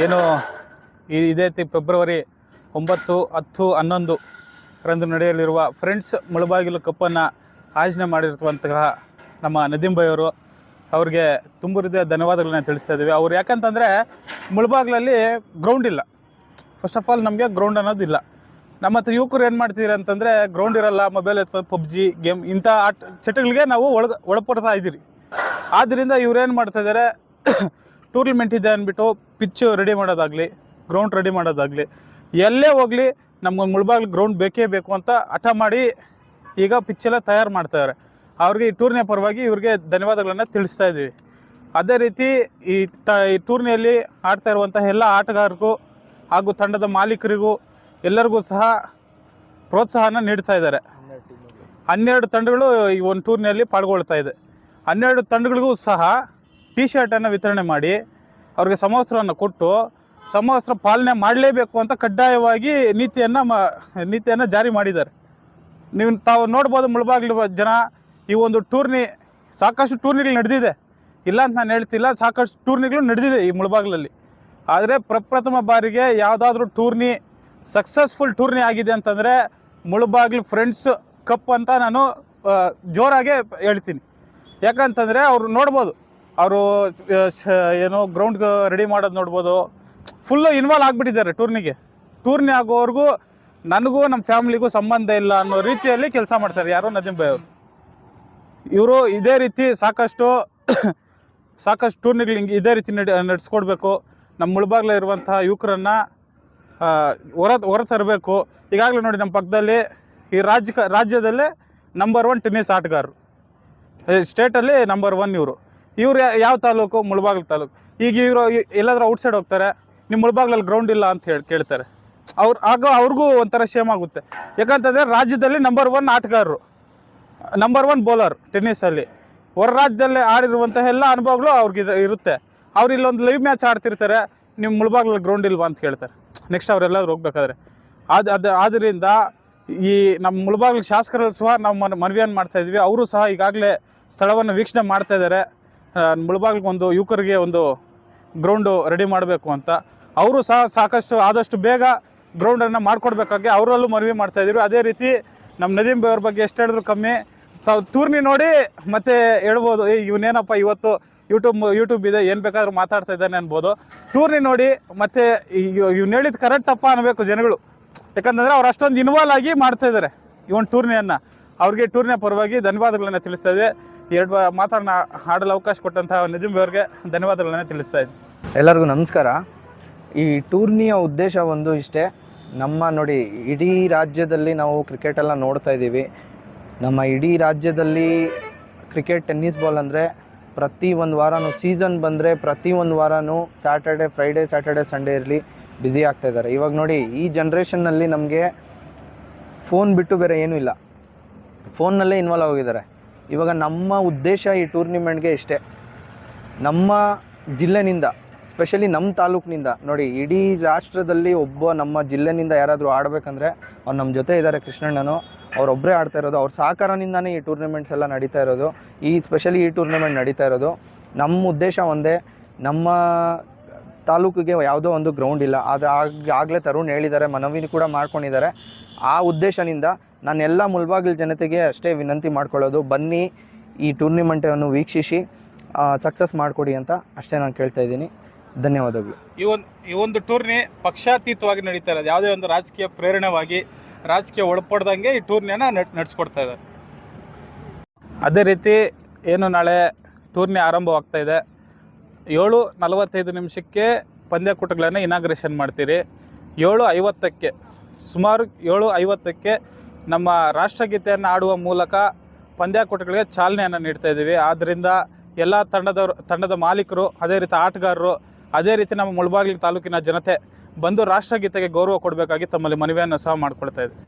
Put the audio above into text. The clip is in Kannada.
ಏನು ಇದೇ ಫೆಬ್ರವರಿ 9, 10, 11 ರಂದು ನಡೆಯಲಿರುವ ಫ್ರೆಂಡ್ಸ್ ಮುಳಬಾಗಿಲು ಕಪ್ಪನ್ನು ಆಯೋಜನೆ ಮಾಡಿರುವಂತಹ ನಮ್ಮ ನದೀಂ ಭಾಯ್ ಅವರು ಅವ್ರಿಗೆ ತುಂಬ ಹೃದಯ ಧನ್ಯವಾದಗಳನ್ನ ತಿಳಿಸ್ತಾ ಇದ್ದೀವಿ. ಅವ್ರು ಯಾಕಂತಂದರೆ ಮುಳಬಾಗಿಲಲ್ಲಿ ಗ್ರೌಂಡ್ ಇಲ್ಲ. ಫಸ್ಟ್ ಆಫ್ ಆಲ್ ನಮಗೆ ಗ್ರೌಂಡ್ ಅನ್ನೋದಿಲ್ಲ. ನಮ್ಮ ಹತ್ರ ಯುವಕರು ಏನು ಮಾಡ್ತೀರಿ ಅಂತಂದರೆ ಗ್ರೌಂಡ್ ಇರಲ್ಲ, ಮೊಬೈಲ್ ಎತ್ಕೊಂಡು ಪಬ್ಜಿ ಗೇಮ್ ಇಂಥ ಚಟಗಳಿಗೆ ನಾವು ಒಳಪಡ್ತಾ ಇದ್ದೀರಿ. ಆದ್ದರಿಂದ ಇವ್ರೇನು ಮಾಡ್ತಾಯಿದ್ದಾರೆ, ಟೂರ್ನಮೆಂಟ್ ಇದೆ ಅಂದ್ಬಿಟ್ಟು ಪಿಚ್ಚು ರೆಡಿ ಮಾಡೋದಾಗಲಿ, ಗ್ರೌಂಡ್ ರೆಡಿ ಮಾಡೋದಾಗಲಿ, ಎಲ್ಲೇ ಹೋಗಲಿ ನಮ್ಗೊಂದು ಮುಳಬಾಗಿಲು ಗ್ರೌಂಡ್ ಬೇಕೇ ಬೇಕು ಅಂತ ಹಠ ಮಾಡಿ ಈಗ ಪಿಚ್ಚೆಲ್ಲ ತಯಾರು ಮಾಡ್ತಾಯಿದ್ದಾರೆ. ಅವ್ರಿಗೆ ಈ ಟೂರ್ನಿಯ ಪರವಾಗಿ ಇವ್ರಿಗೆ ಧನ್ಯವಾದಗಳನ್ನು ತಿಳಿಸ್ತಾ ಇದ್ದೀವಿ. ಅದೇ ರೀತಿ ಈ ಟೂರ್ನಿಯಲ್ಲಿ ಆಡ್ತಾ ಇರುವಂಥ ಎಲ್ಲ ಆಟಗಾರರಿಗೂ ಹಾಗೂ ತಂಡದ ಮಾಲೀಕರಿಗೂ ಎಲ್ಲರಿಗೂ ಸಹ ಪ್ರೋತ್ಸಾಹನ ನೀಡ್ತಾ ಇದ್ದಾರೆ. 12 ತಂಡಗಳು ಈ ಒಂದು ಟೂರ್ನಿಯಲ್ಲಿ ಪಾಲ್ಗೊಳ್ತಾ ಇದೆ. 12 ತಂಡಗಳಿಗೂ ಸಹ ಟಿ ಶರ್ಟನ್ನು ವಿತರಣೆ ಮಾಡಿ ಅವ್ರಿಗೆ ಸಮವಸ್ತ್ರವನ್ನು ಕೊಟ್ಟು ಸಮವಸ್ತ್ರ ಪಾಲನೆ ಮಾಡಲೇಬೇಕು ಅಂತ ಕಡ್ಡಾಯವಾಗಿ ನೀತಿಯನ್ನು ಜಾರಿ ಮಾಡಿದ್ದಾರೆ. ನೀವು ತಾವು ನೋಡ್ಬೋದು, ಮುಳಬಾಗಿಲು ಜನ ಈ ಒಂದು ಟೂರ್ನಿ ಸಾಕಷ್ಟು ಟೂರ್ನಿಗಳು ನಡೆದಿದೆ, ಇಲ್ಲ ಅಂತ ನಾನು ಹೇಳ್ತಿಲ್ಲ, ಸಾಕಷ್ಟು ಟೂರ್ನಿಗಳು ನಡೆದಿದೆ ಈ ಮುಳಬಾಗಿಲಲ್ಲಿ. ಆದರೆ ಪ್ರಪ್ರಥಮ ಬಾರಿಗೆ ಯಾವುದಾದ್ರೂ ಟೂರ್ನಿ ಸಕ್ಸಸ್ಫುಲ್ ಟೂರ್ನಿ ಆಗಿದೆ ಅಂತಂದರೆ ಮುಳಬಾಗಿಲು ಫ್ರೆಂಡ್ಸ್ ಕಪ್ ಅಂತ ನಾನು ಜೋರಾಗೆ ಹೇಳ್ತೀನಿ. ಯಾಕಂತಂದರೆ ಅವರು ನೋಡ್ಬೋದು, ಅವರು ಏನೋ ಗ್ರೌಂಡ್ ರೆಡಿ ಮಾಡೋದು ನೋಡ್ಬೋದು, ಫುಲ್ಲು ಇನ್ವಾಲ್ವ್ ಆಗಿಬಿಟ್ಟಿದ್ದಾರೆ ಟೂರ್ನಿ ಆಗೋವರೆಗೂ ನನಗೂ ನಮ್ಮ ಫ್ಯಾಮಿಲಿಗೂ ಸಂಬಂಧ ಇಲ್ಲ ಅನ್ನೋ ರೀತಿಯಲ್ಲಿ ಕೆಲಸ ಮಾಡ್ತಾರೆ ಯಾರೋ ನದೀಂ ಭಾಯ್ ಅವರು. ಇವರು ಇದೇ ರೀತಿ ಸಾಕಷ್ಟು ಟೂರ್ನಿಗಳು ಇದೇ ರೀತಿ ನಡೆಸ್ಕೊಡ್ಬೇಕು. ನಮ್ಮ ಮುಳಬಾಗಿಲ ಇರುವಂತಹ ಯುವಕರನ್ನು ಹೊರ ತರಬೇಕು. ಈಗಾಗಲೇ ನೋಡಿ, ನಮ್ಮ ಪಕ್ಕದಲ್ಲಿ ಈ ರಾಜ್ಯದಲ್ಲೇ ನಂಬರ್ 1 ಟೆನ್ನಿಸ್ ಆಟಗಾರರು, ಸ್ಟೇಟಲ್ಲಿ ನಂಬರ್ 1 ಇವರು ಯಾವ ತಾಲೂಕು? ಮುಳಬಾಗಿಲು ತಾಲೂಕು. ಈಗ ಇವರು ಎಲ್ಲಾದರೂ ಔಟ್ಸೈಡ್ ಹೋಗ್ತಾರೆ, ನಿಮ್ಮ ಮುಳಬಾಗಿಲಲ್ಲಿ ಗ್ರೌಂಡ್ ಇಲ್ಲ ಅಂತ ಕೇಳ್ತಾರೆ. ಅವ್ರಿಗೂ ಒಂಥರ ಶೇಮ್ ಆಗುತ್ತೆ. ಯಾಕಂತಂದರೆ ರಾಜ್ಯದಲ್ಲಿ ನಂಬರ್ 1 ಆಟಗಾರರು, ನಂಬರ್ 1 ಬೌಲರ್ ಟೆನ್ನಿಸಲ್ಲಿ, ಹೊರ ರಾಜ್ಯದಲ್ಲಿ ಆಡಿರುವಂಥ ಎಲ್ಲ ಅನುಭವಗಳು ಅವ್ರಿಗೆ ಇರುತ್ತೆ. ಅವ್ರು ಇಲ್ಲೊಂದು ಲೈವ್ ಮ್ಯಾಚ್ ಆಡ್ತಿರ್ತಾರೆ, ನಿಮ್ಮ ಮುಳಬಾಗಿಲಲ್ಲಿ ಗ್ರೌಂಡ್ ಇಲ್ವಾ ಅಂತ ಕೇಳ್ತಾರೆ ನೆಕ್ಸ್ಟ್ ಅವರೆಲ್ಲರೂ ಹೋಗ್ಬೇಕಾದ್ರೆ. ಆದ್ದರಿಂದ ಈ ನಮ್ಮ ಮುಳಬಾಗಿಲು ಶಾಸಕರು ಸಹ ನಾವು ಮನವಿಯನ್ನು ಮಾಡ್ತಾಯಿದ್ವಿ. ಅವರು ಸಹ ಈಗಾಗಲೇ ಸ್ಥಳವನ್ನು ವೀಕ್ಷಣೆ ಮಾಡ್ತಾಯಿದ್ದಾರೆ. ಮುಳಬಾಗಿಲಿಗೆ ಒಂದು ಯುವಕರಿಗೆ ಒಂದು ಗ್ರೌಂಡು ರೆಡಿ ಮಾಡಬೇಕು ಅಂತ. ಅವರು ಸಹ ಸಾಕಷ್ಟು ಆದಷ್ಟು ಬೇಗ ಗ್ರೌಂಡನ್ನು ಮಾಡಿಕೊಡ್ಬೇಕಾಗಿ ಅವರಲ್ಲೂ ಮನವಿ ಮಾಡ್ತಾಯಿದ್ದೀವಿ. ಅದೇ ರೀತಿ ನಮ್ಮ ನದೀಂ ಭಾಯ್ ಅವ್ರ ಬಗ್ಗೆ ಎಷ್ಟು ಹೇಳಿದ್ರು ಕಮ್ಮಿ. ತಾವು ಟೂರ್ನಿ ನೋಡಿ ಮತ್ತೆ ಹೇಳ್ಬೋದು, ಇವನೇನಪ್ಪ ಇವತ್ತು ಯೂಟ್ಯೂಬ್ ಇದೆ, ಏನು ಬೇಕಾದ್ರೂ ಮಾತಾಡ್ತಾ ಇದ್ದಾನೆ ಅನ್ಬೋದು. ಟೂರ್ನಿ ನೋಡಿ ಮತ್ತೆ ಇವ್ನು ಹೇಳಿದ್ದು ಕರೆಕ್ಟಪ್ಪ ಅನ್ನಬೇಕು ಜನಗಳು. ಯಾಕಂತಂದರೆ ಅವ್ರು ಅಷ್ಟೊಂದು ಇನ್ವಾಲ್ವ್ ಆಗಿ ಮಾಡ್ತಾಯಿದ್ದಾರೆ ಈ ಒಂದು ಟೂರ್ನಿಯನ್ನು. ಅವ್ರಿಗೆ ಟೂರ್ನಿಯ ಪರವಾಗಿ ಧನ್ಯವಾದಗಳನ್ನು ತಿಳಿಸ್ತಾ ಇದೆ. 2 ಮಾತನ್ನ ಆಡಲು ಅವಕಾಶ ಕೊಟ್ಟಂಥ ನದೀಂ ಭಾಯ್ ಅವ್ರಿಗೆ ಧನ್ಯವಾದಗಳನ್ನು ತಿಳಿಸ್ತಾ ಇದ್ದೆ. ಎಲ್ಲರಿಗೂ ನಮಸ್ಕಾರ. ಈ ಟೂರ್ನಿಯ ಉದ್ದೇಶ ಒಂದು ಇಷ್ಟೇ. ನೋಡಿ, ಇಡೀ ರಾಜ್ಯದಲ್ಲಿ ನಾವು ಕ್ರಿಕೆಟೆಲ್ಲ ನೋಡ್ತಾ ಇದ್ದೀವಿ. ನಮ್ಮ ಇಡೀ ರಾಜ್ಯದಲ್ಲಿ ಕ್ರಿಕೆಟ್, ಟೆನ್ನಿಸ್ ಬಾಲ್ ಅಂದರೆ ಪ್ರತಿ ಒಂದು ವಾರನೂ ಸೀಸನ್ ಬಂದರೆ ಪ್ರತಿ ಒಂದು ವಾರನೂ ಫ್ರೈಡೇ ಸ್ಯಾಟರ್ಡೆ ಸಂಡೇ ಇರಲಿ ಬ್ಯುಸಿ ಆಗ್ತಾಯಿದ್ದಾರೆ. ಇವಾಗ ನೋಡಿ, ಈ ಜನ್ರೇಷನ್ನಲ್ಲಿ ನಮಗೆ ಫೋನ್ ಬಿಟ್ಟು ಬೇರೆ ಏನೂ ಇಲ್ಲ, ಫೋನ್ನಲ್ಲೇ ಇನ್ವಾಲ್ವ್ ಆಗಿದ್ದಾರೆ. ಇವಾಗ ನಮ್ಮ ಉದ್ದೇಶ ಈ ಟೂರ್ನಿಮೆಂಟ್ಗೆ ಇಷ್ಟೇ. ನಮ್ಮ ಜಿಲ್ಲೆನಿಂದ, ಸ್ಪೆಷಲಿ ನಮ್ಮ ತಾಲೂಕಿನಿಂದ ನೋಡಿ, ಇಡೀ ರಾಷ್ಟ್ರದಲ್ಲಿ ನಮ್ಮ ಜಿಲ್ಲೆನಿಂದ ಯಾರಾದರೂ ಆಡಬೇಕಂದ್ರೆ ಅವ್ರು ನಮ್ಮ ಜೊತೆ ಇದ್ದಾರೆ. ಕೃಷ್ಣಣ್ಣನು ಅವರೊಬ್ಬರೇ ಆಡ್ತಾ ಇರೋದು, ಅವ್ರ ಸಹಕಾರದಿಂದನೇ ಈ ಟೂರ್ನಿಮೆಂಟ್ಸ್ ಎಲ್ಲ ನಡೀತಾ ಇರೋದು. ಸ್ಪೆಷಲಿ ಈ ಟೂರ್ನಿಮೆಂಟ್ ನಡೀತಾ ಇರೋದು. ನಮ್ಮ ಉದ್ದೇಶ ಒಂದೇ, ನಮ್ಮ ತಾಲೂಕಿಗೆ ಯಾವುದೋ ಒಂದು ಗ್ರೌಂಡ್ ಇಲ್ಲ. ಅದು ಆಗಲೇ ತರುಣ್ ಹೇಳಿದ್ದಾರೆ, ಮನವಿ ಕೂಡ ಮಾಡ್ಕೊಂಡಿದ್ದಾರೆ. ಆ ಉದ್ದೇಶದಿಂದ ನಾನೆಲ್ಲ ಮುಳಬಾಗಿಲು ಜನತೆಗೆ ಅಷ್ಟೇ ವಿನಂತಿ ಮಾಡ್ಕೊಳ್ಳೋದು, ಬನ್ನಿ ಈ ಟೂರ್ನಿಮೆಂಟನ್ನು ವೀಕ್ಷಿಸಿ ಸಕ್ಸಸ್ ಮಾಡಿಕೊಡಿ ಅಂತ ಅಷ್ಟೇ ನಾನು ಕೇಳ್ತಾ ಇದ್ದೀನಿ. ಧನ್ಯವಾದಗಳು. ಈ ಒಂದು ಟೂರ್ನಿ ಪಕ್ಷಾತೀತವಾಗಿ ನಡೀತಾ ಇರೋದು, ಯಾವುದೇ ಒಂದು ರಾಜಕೀಯ ಪ್ರೇರಣೆವಾಗಿ ರಾಜಕೀಯ ಒಳಪಡ್ದಂಗೆ ಈ ಟೂರ್ನಿಯನ್ನು ನಡೆಸ್ಕೊಡ್ತಾ ಇದ್ದಾರೆ. ಅದೇ ರೀತಿ ಏನು ನಾಳೆ ಟೂರ್ನಿ ಆರಂಭವಾಗ್ತಾ ಇದೆ. 7:45 ಪಂದ್ಯಕೂಟಗಳನ್ನು ಇನಾಗ್ರೇಷನ್ ಮಾಡ್ತೀರಿ. 7:50 ಸುಮಾರು 7:50 ನಮ್ಮ ರಾಷ್ಟ್ರಗೀತೆಯನ್ನು ಆಡುವ ಮೂಲಕ ಪಂದ್ಯಕೂಟಗಳಿಗೆ ಚಾಲನೆಯನ್ನು ನೀಡ್ತಾ ಇದ್ದೀವಿ. ಆದ್ದರಿಂದ ಎಲ್ಲ ತಂಡದ ಮಾಲೀಕರು, ಅದೇ ರೀತಿ ಆಟಗಾರರು, ಅದೇ ರೀತಿ ನಮ್ಮ ಮುಳಬಾಗಿಲು ತಾಲೂಕಿನ ಜನತೆ ಬಂದು ರಾಷ್ಟ್ರಗೀತೆಗೆ ಗೌರವ ಕೊಡಬೇಕಾಗಿ ತಮ್ಮಲ್ಲಿ ಮನವಿಯನ್ನು ಸಹ ಮಾಡ್ಕೊಳ್ತಾ ಇದ್ದೀವಿ.